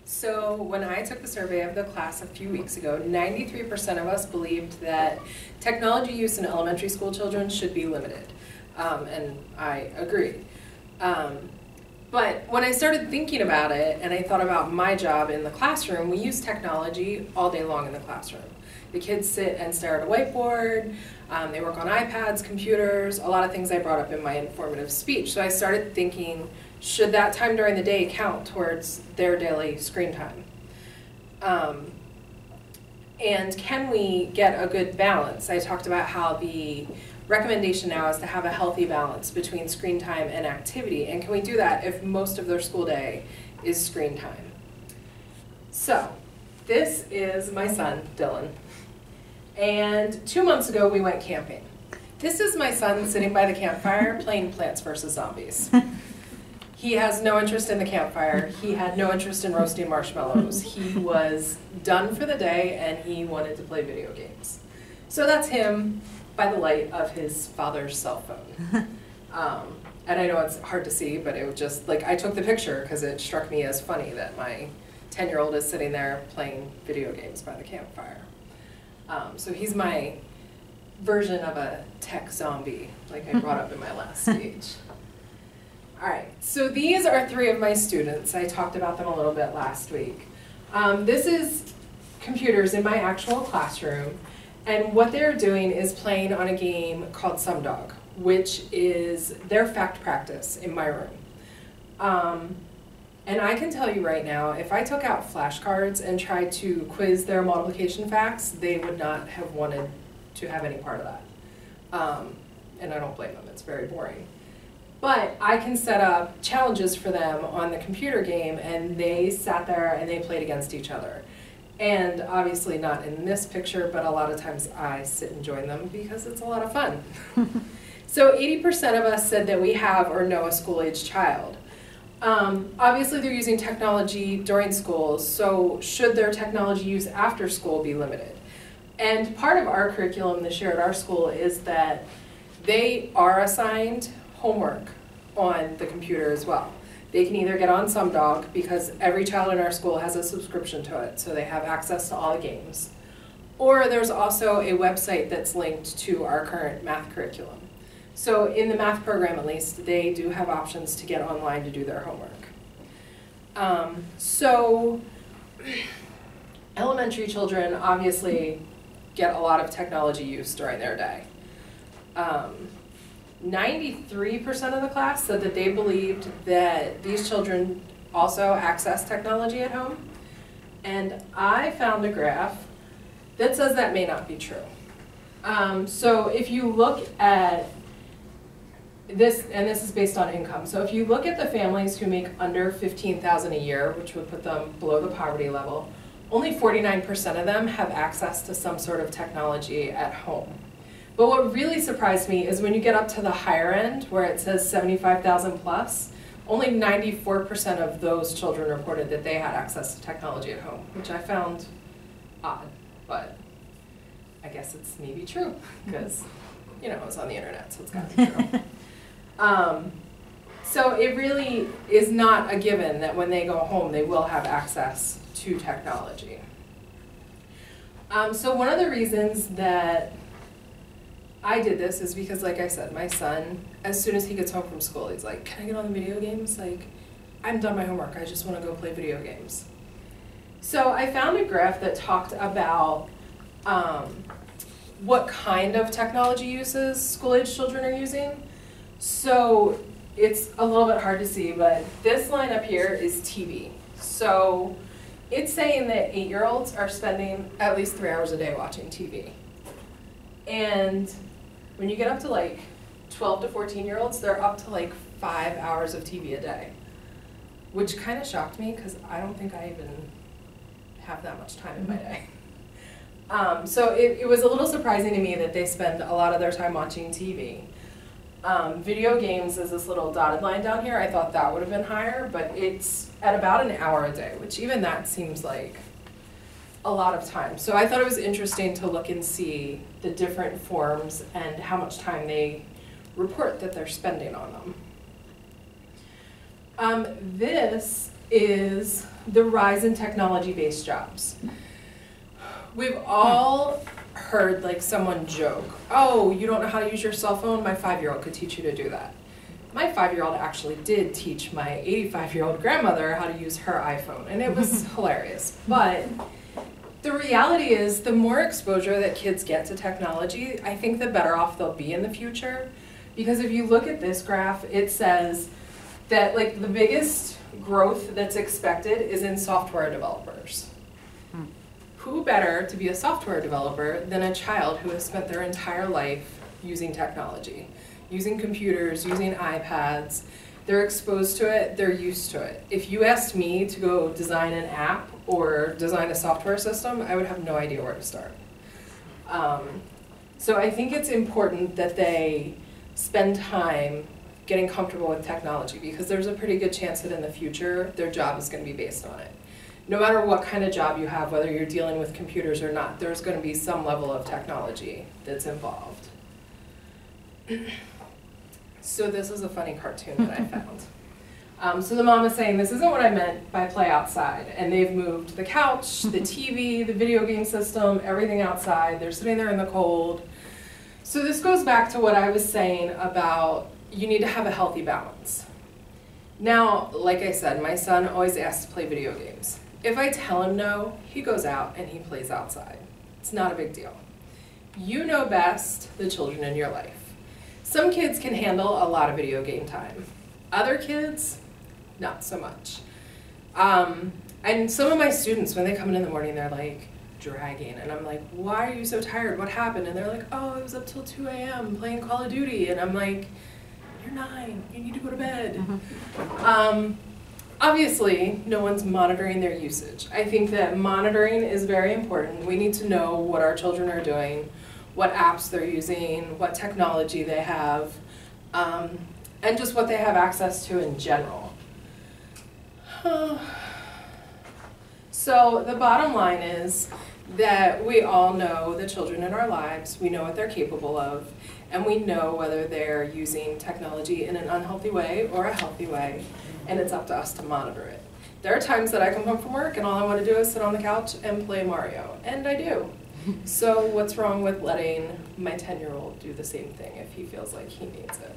So when I took the survey of the class a few weeks ago, 93% of us believed that technology use in elementary school children should be limited. And I agreed. But when I started thinking about it and I thought about my job in the classroom, we use technology all day long in the classroom. The kids sit and stare at a whiteboard, they work on iPads, computers, a lot of things I brought up in my informative speech. So I started thinking, should that time during the day count towards their daily screen time? And can we get a good balance? I talked about how the recommendation now is to have a healthy balance between screen time and activity. And can we do that if most of their school day is screen time? So this is my son, Dylan. And 2 months ago, we went camping. This is my son sitting by the campfire playing Plants vs. Zombies. He has no interest in the campfire. He had no interest in roasting marshmallows. He was done for the day and he wanted to play video games. So that's him by the light of his father's cell phone. And I know it's hard to see, but it was just like, I took the picture because it struck me as funny that my 10-year-old is sitting there playing video games by the campfire. So he's my version of a tech zombie, like I brought up in my last speech. All right, so these are 3 of my students. I talked about them a little bit last week. This is computers in my actual classroom, and what they're doing is playing on a game called SumDog, which is their fact practice in my room. And I can tell you right now, if I took out flashcards and tried to quiz their multiplication facts, they would not have wanted to have any part of that. And I don't blame them, it's very boring. But I can set up challenges for them on the computer game, and they sat there and they played against each other. And obviously not in this picture, but a lot of times I sit and join them because it's a lot of fun. So 80% of us said that we have or know a school-age child. Obviously they're using technology during school, so should their technology use after school be limited? And part of our curriculum this year at our school is that they are assigned homework on the computer as well. They can either get on SumDog, because every child in our school has a subscription to it, so they have access to all the games. Or there's also a website that's linked to our current math curriculum. So in the math program, at least, they do have options to get online to do their homework. So elementary children obviously get a lot of technology use during their day. 93% of the class said that they believed that these children also access technology at home. And I found a graph that says that may not be true. So if you look at this, and this is based on income, so if you look at the families who make under $15,000 a year, which would put them below the poverty level, only 49% of them have access to some sort of technology at home. But what really surprised me is when you get up to the higher end, where it says 75,000 plus, only 94% of those children reported that they had access to technology at home, which I found odd, but I guess it's maybe true, because, you know, it's on the internet, so it's gotta be true. So it really is not a given that when they go home, they will have access to technology. So one of the reasons that I did this is because, like I said, my son, as soon as he gets home from school, he's like, can I get on the video games? Like, I'm done my homework, I just want to go play video games. So I found a graph that talked about what kind of technology uses school-age children are using. So it's a little bit hard to see, but this line up here is TV. So it's saying that 8-year-olds are spending at least 3 hours a day watching TV. And when you get up to like 12 to 14-year-olds, they're up to like 5 hours of TV a day, which kind of shocked me because I don't think I even have that much time in my day. So it was a little surprising to me that they spend a lot of their time watching TV. Video games is this little dotted line down here. I thought that would have been higher, but it's at about an hour a day, which even that seems like a lot of time. So I thought it was interesting to look and see the different forms and how much time they report that they're spending on them. This is the rise in technology-based jobs. We've all heard like someone joke, oh, you don't know how to use your cell phone? My 5-year-old could teach you to do that. My 5-year-old actually did teach my 85-year-old grandmother how to use her iPhone, and it was hilarious. But the reality is, the more exposure that kids get to technology, I think the better off they'll be in the future. Because if you look at this graph, it says that like the biggest growth that's expected is in software developers. Who better to be a software developer than a child who has spent their entire life using technology, using computers, using iPads. They're exposed to it, they're used to it. If you asked me to go design an app or design a software system, I would have no idea where to start. So I think it's important that they spend time getting comfortable with technology, because there's a pretty good chance that in the future, their job is going to be based on it. No matter what kind of job you have, whether you're dealing with computers or not, there's going to be some level of technology that's involved. So this is a funny cartoon that I found. So the mom is saying, this isn't what I meant by play outside. And they've moved the couch, the TV, the video game system, everything outside. They're sitting there in the cold. So this goes back to what I was saying about you need to have a healthy balance. Now, like I said, my son always asks to play video games. If I tell him no, he goes out and he plays outside. It's not a big deal. You know best the children in your life. Some kids can handle a lot of video game time. Other kids, not so much. And some of my students, when they come in the morning, they're like dragging. And I'm like, why are you so tired? What happened? And they're like, oh, I was up till 2 a.m. playing Call of Duty. And I'm like, you're 9, you need to go to bed. Obviously, no one's monitoring their usage. I think that monitoring is very important. We need to know what our children are doing, what apps they're using, what technology they have, and just what they have access to in general. So the bottom line is that we all know the children in our lives, we know what they're capable of, and we know whether they're using technology in an unhealthy way or a healthy way, and it's up to us to monitor it. There are times that I come home from work and all I want to do is sit on the couch and play Mario, and I do. So what's wrong with letting my 10-year-old do the same thing if he feels like he needs it?